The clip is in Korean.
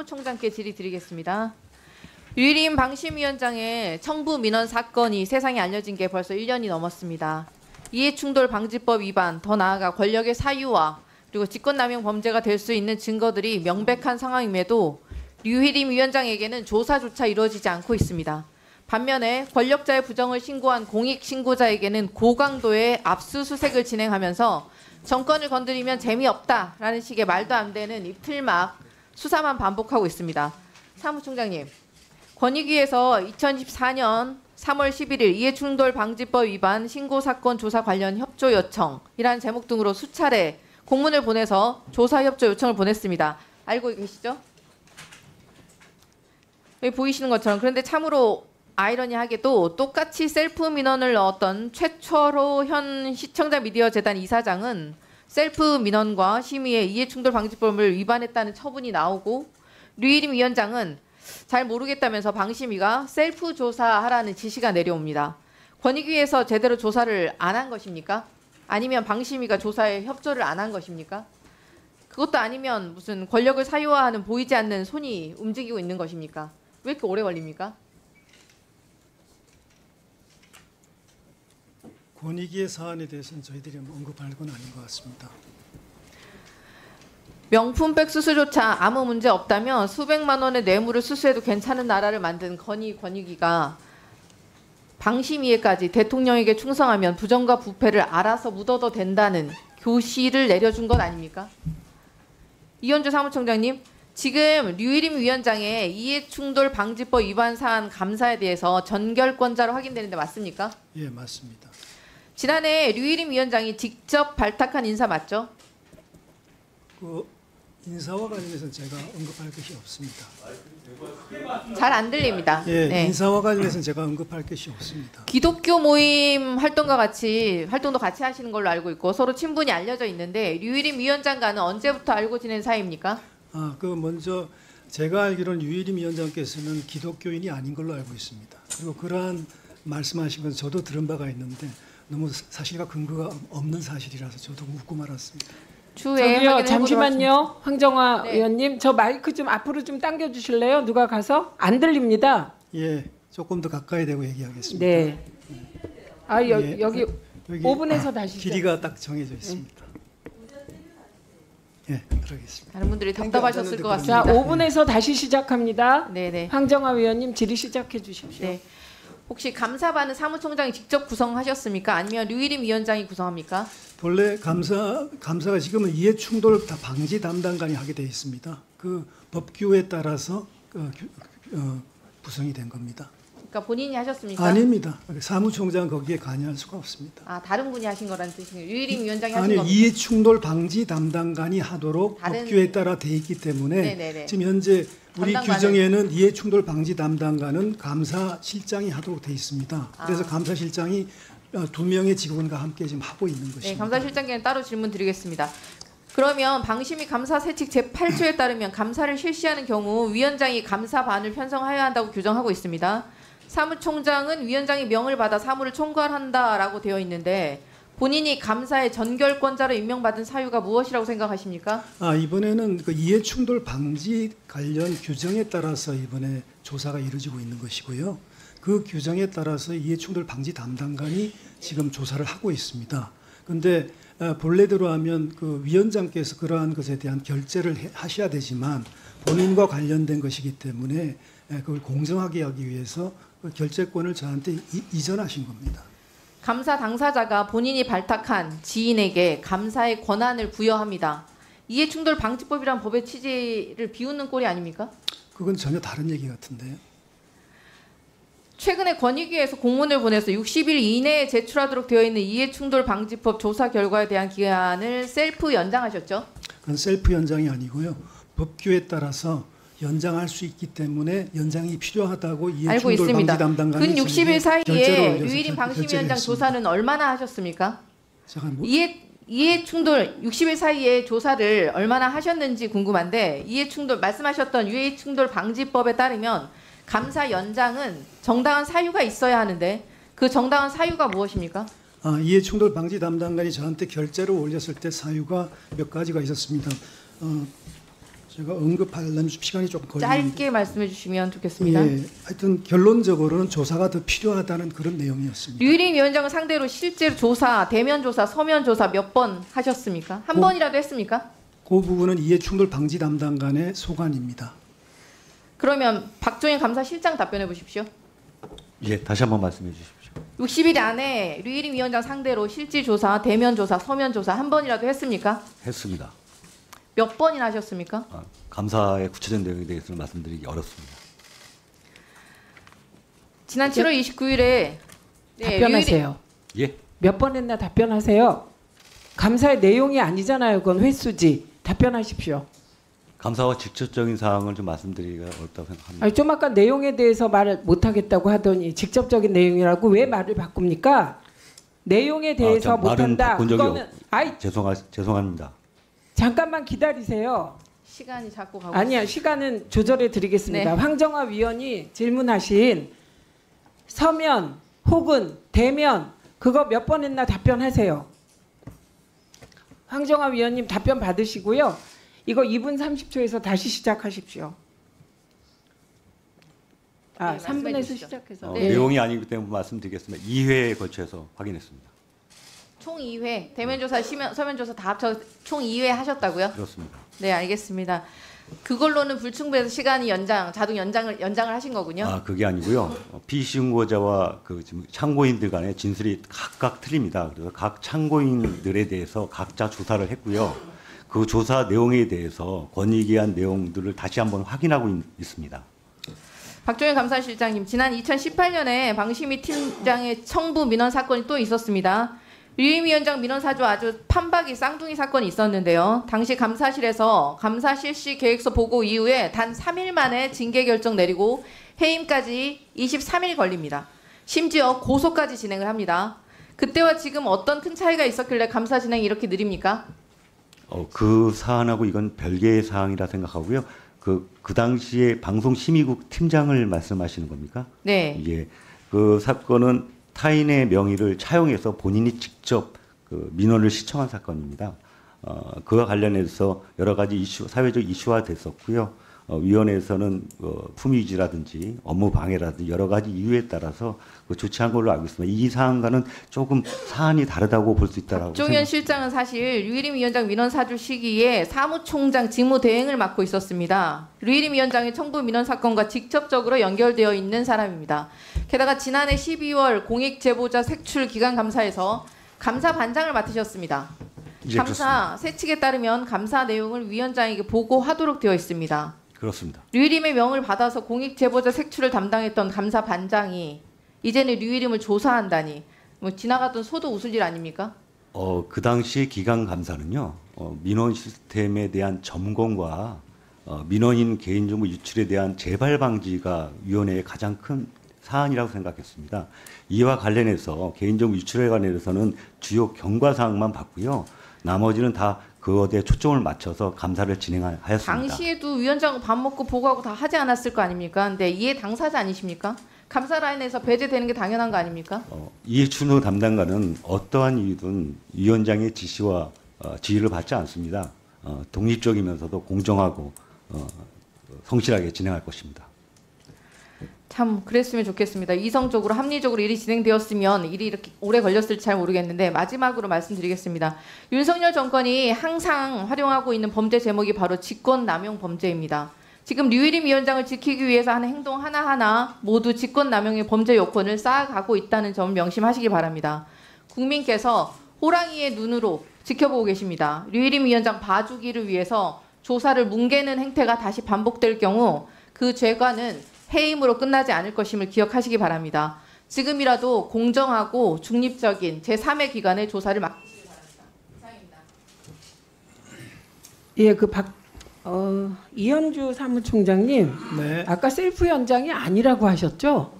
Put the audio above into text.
사무총장께 질의드리겠습니다. 류일임 방심위원장의 청부 민원 사건이 세상에 알려진 게 벌써 1년이 넘었습니다. 이해충돌 방지법 위반, 더 나아가 권력의 사유와 그리고 직권남용 범죄가 될 수 있는 증거들이 명백한 상황임에도 류일임 위원장에게는 조사조차 이루어지지 않고 있습니다. 반면에 권력자의 부정을 신고한 공익신고자에게는 고강도의 압수수색을 진행하면서 정권을 건드리면 재미없다라는 식의 말도 안 되는 입틀막 수사만 반복하고 있습니다. 사무총장님, 권익위에서 2014년 3월 11일 이해충돌방지법 위반 신고사건 조사 관련 협조 요청이라는 제목 등으로 수차례 공문을 보내서 조사 협조 요청을 보냈습니다. 알고 계시죠? 여기 보이시는 것처럼. 그런데 참으로 아이러니하게도 똑같이 셀프 민원을 넣었던 최철호 현 시청자 미디어 재단 이사장은 셀프 민원과 심의의 이해충돌방지법을 위반했다는 처분이 나오고 류일임 위원장은 잘 모르겠다면서 방심위가 셀프 조사하라는 지시가 내려옵니다. 권익위에서 제대로 조사를 안 한 것입니까? 아니면 방심위가 조사에 협조를 안 한 것입니까? 그것도 아니면 무슨 권력을 사유화하는 보이지 않는 손이 움직이고 있는 것입니까? 왜 이렇게 오래 걸립니까? 권익위의 사안에 대해서는 저희들이 언급할 건 아닌 것 같습니다. 명품백 수수조차 아무 문제 없다면 수백만 원의 뇌물을 수수해도 괜찮은 나라를 만든 권익위가 방심위에까지 대통령에게 충성하면 부정과 부패를 알아서 묻어도 된다는 교시를 내려준 것 아닙니까? 이현주 사무총장님, 지금 류일임 위원장의 이해충돌방지법 위반 사안 감사에 대해서 전결권자로 확인되는데 맞습니까? 예, 맞습니다. 지난해 류일임 위원장이 직접 발탁한 인사 맞죠? 그 인사와 관련해서는 제가 언급할 것이 없습니다. 잘 안 들립니다. 예, 네. 인사와 관련해서는 제가 언급할 것이 없습니다. 기독교 모임 활동도 같이 하시는 걸로 알고 있고 서로 친분이 알려져 있는데 류일임 위원장과는 언제부터 알고 지낸 사이입니까? 그 먼저 제가 알기로는 류일임 위원장께서는 기독교인이 아닌 걸로 알고 있습니다. 그리고 그러한 말씀하신 건 저도 들은 바가 있는데 너무 사실과 근거가 없는 사실이라서 저도 묻고 말았습니다. 저기요, 잠시만요. 황정화 네. 의원님, 저 마이크 좀 앞으로 좀 당겨 주실래요? 누가 가서? 안 들립니다. 예, 조금 더 가까이 대고 얘기하겠습니다. 네. 예, 여기 5분에서 다시 길이가 딱 정해져 있습니다. 예, 그러겠습니다. 다른 분들이 답답하셨을 것 같습니다. 자, 5분에서 다시 시작합니다. 네네. 황정화 의원님 질의 시작해 주십시오. 네. 혹시 감사반은 사무총장이 직접 구성하셨습니까? 아니면 류일임 위원장이 구성합니까? 본래 감사가 지금은 이해충돌 방지 담당관이 하게 되어 있습니다. 그 법규에 따라서 구성이 된 겁니다. 그러니까 본인이 하셨습니까? 아닙니다. 사무총장 거기에 관여할 수가 없습니다. 아, 다른 분이 하신 거라는 뜻이군요. 류일임 위원장이 하신 아니, 겁니까? 이해충돌 방지 담당관이 하도록 다른- 법규에 따라 돼 있기 때문에 네네네. 지금 현재 우리 담당관은- 규정에는 이해충돌 방지 담당관은 감사실장이 하도록 돼 있습니다. 그래서 감사실장이 2명의 직원과 함께 지금 하고 있는 것입니다. 네, 감사실장께는 따로 질문 드리겠습니다. 그러면 방심위 감사세칙 제8조에 따르면 감사를 실시하는 경우 위원장이 감사반을 편성하여야 한다고 규정하고 있습니다. 사무총장은 위원장이 명을 받아 사무를 총괄한다라고 되어 있는데 본인이 감사의 전결권자로 임명받은 사유가 무엇이라고 생각하십니까? 이번에는 그 이해충돌 방지 관련 규정에 따라서 이번에 조사가 이루어지고 있는 것이고요. 그 규정에 따라서 이해충돌 방지 담당관이 지금 조사를 하고 있습니다. 그런데 본래대로 하면 그 위원장께서 그러한 것에 대한 결재를 하셔야 되지만 본인과 관련된 것이기 때문에 그걸 공정하게 하기 위해서 그 결재권을 저한테 이전하신 겁니다. 감사 당사자가 본인이 발탁한 지인에게 감사의 권한을 부여합니다. 이해충돌 방지법이란 법의 취지를 비웃는 꼴이 아닙니까? 그건 전혀 다른 얘기 같은데요. 최근에 권익위에서 공문을 보내서 60일 이내에 제출하도록 되어 있는 이해충돌 방지법 조사 결과에 대한 기한을 셀프 연장하셨죠? 그건 셀프 연장이 아니고요. 법규에 따라서 연장할 수 있기 때문에 연장이 필요하다고 알고 이해충돌 있습니다. 방지 담당관이 근 60일 사이에 류일임 결재를 방심위원장 했습니다. 조사는 얼마나 하셨습니까? 제가 이해충돌 60일 사이에 조사를 얼마나 하셨는지 궁금한데 이해충돌 말씀하셨던 이해충돌 방지법에 따르면 감사 연장은 정당한 사유가 있어야 하는데 그 정당한 사유가 무엇입니까? 이해충돌 방지 담당관이 저한테 결재를 올렸을 때 사유가 몇 가지가 있었습니다. 제가 언급하려면 시간이 좀 걸리는데 짧게 말씀해 주시면 좋겠습니다. 예, 하여튼 결론적으로는 조사가 더 필요하다는 그런 내용이었습니다. 류일임 위원장을 상대로 실제로 조사, 대면 조사, 서면 조사 몇 번 하셨습니까? 한 번이라도 했습니까? 그 부분은 이해충돌 방지 담당관의 소관입니다. 그러면 박종현 감사실장 답변해 보십시오. 예, 다시 한번 말씀해 주십시오. 60일 안에 류일임 위원장 상대로 실질 조사, 대면 조사, 서면 조사 한 번이라도 했습니까? 했습니다. 몇 번이나 하셨습니까? 감사의 구체적인 내용에 대해서는 말씀드리기 어렵습니다. 지난 7월 29일에 답변하세요. 예, 몇 번 했나 답변하세요. 감사의 내용이 아니잖아요. 그건 횟수지. 답변하십시오. 감사와 직접적인 사항을 좀 말씀드리기가 어렵다고 생각합니다. 아니, 좀 아까 내용에 대해서 말을 못하겠다고 하더니 직접적인 내용이라고 왜 말을 바꿉니까? 내용에 대해서 말은 못한다. 바꾼 적이 그거는 죄송합니다. 잠깐만 기다리세요. 시간이 자꾸 가고 아니야, 시간은 조절해 드리겠습니다. 네. 황정화 위원이 질문하신 서면 혹은 대면 그거 몇 번 했나 답변하세요. 황정화 위원님 답변 받으시고요. 이거 2분 30초에서 다시 시작하십시오. 아, 네, 말씀해 3분에서 주시죠. 시작해서. 네. 내용이 아니기 때문에 말씀드리겠습니다. 2회에 걸쳐서 확인했습니다. 총 2회 대면 조사, 서면 조사 다 합쳐 총 2회 하셨다고요? 그렇습니다. 네, 알겠습니다. 그걸로는 불충분해서 시간이 자동 연장을 하신 거군요. 그게 아니고요. 피신고자와 그 지금 참고인들 간의 진술이 각각 틀립니다. 그래서 각 참고인들에 대해서 각자 조사를 했고요. 그 조사 내용에 대해서 권익위한 내용들을 다시 한번 확인하고 있습니다. 박종현 감사실장님, 지난 2018년에 방심위 팀장의 청부 민원 사건이 또 있었습니다. 류임 위원장 민원 사주 아주 판박이 쌍둥이 사건이 있었는데요. 당시 감사실에서 감사 실시 계획서 보고 이후에 단 3일 만에 징계 결정 내리고 해임까지 23일 걸립니다. 심지어 고소까지 진행을 합니다. 그때와 지금 어떤 큰 차이가 있었길래 감사 진행이 이렇게 느립니까? 그 사안하고 이건 별개의 사항이라 생각하고요. 그 당시에 방송심의국 팀장을 말씀하시는 겁니까? 네. 예. 그 사건은 타인의 명의를 차용해서 본인이 직접 그 민원을 시청한 사건입니다. 그와 관련해서 여러 가지 사회적 이슈화 됐었고요. 위원회에서는 품위유지라든지 업무 방해라든지 여러 가지 이유에 따라서 조치한 걸로 알고 있습니다. 이 사안과는 조금 사안이 다르다고 볼 수 있다라고 박종현 실장은 사실 류일임 위원장 민원 사주 시기에 사무총장 직무 대행을 맡고 있었습니다. 류일임 위원장의 청부 민원 사건과 직접적으로 연결되어 있는 사람입니다. 게다가 지난해 12월 공익 제보자 색출 기간 감사에서 감사 반장을 맡으셨습니다. 예, 감사 세칙에 따르면 감사 내용을 위원장에게 보고하도록 되어 있습니다. 그렇습니다. 류일임의 명을 받아서 공익 제보자 색출을 담당했던 감사 반장이 이제는 류일임을 조사한다니 뭐 지나가던 소도 웃을 일 아닙니까? 그 당시 기간 감사는요. 민원 시스템에 대한 점검과 민원인 개인정보 유출에 대한 재발 방지가 위원회의 가장 큰 사안이라고 생각했습니다. 이와 관련해서 개인정보 유출에 관련해서는 주요 경과 사항만 봤고요. 나머지는 다 그것에 초점을 맞춰서 감사를 진행하였습니다. 당시에도 위원장은 밥 먹고 보고하고 다 하지 않았을 거 아닙니까? 근데 이해 당사자 아니십니까? 감사 라인에서 배제되는 게 당연한 거 아닙니까? 이해춘호 담당관은 어떠한 이유든 위원장의 지시와 지휘를 받지 않습니다. 독립적이면서도 공정하고 성실하게 진행할 것입니다. 참 그랬으면 좋겠습니다. 이성적으로 합리적으로 일이 진행되었으면 일이 이렇게 오래 걸렸을지 잘 모르겠는데 마지막으로 말씀드리겠습니다. 윤석열 정권이 항상 활용하고 있는 범죄 제목이 바로 직권남용 범죄입니다. 지금 류일임 위원장을 지키기 위해서 하는 행동 하나하나 모두 직권남용의 범죄 요건을 쌓아가고 있다는 점을 명심하시기 바랍니다. 국민께서 호랑이의 눈으로 지켜보고 계십니다. 류일임 위원장 봐주기를 위해서 조사를 뭉개는 행태가 다시 반복될 경우 그 죄과는 해임으로 끝나지 않을 것임을 기억하시기 바랍니다. 지금이라도 공정하고 중립적인 제3의 기관의 조사를 맡기시기 바랍니다. 이상입니다. 예, 이현주 사무총장님, 네. 아까 셀프 연장이 아니라고 하셨죠?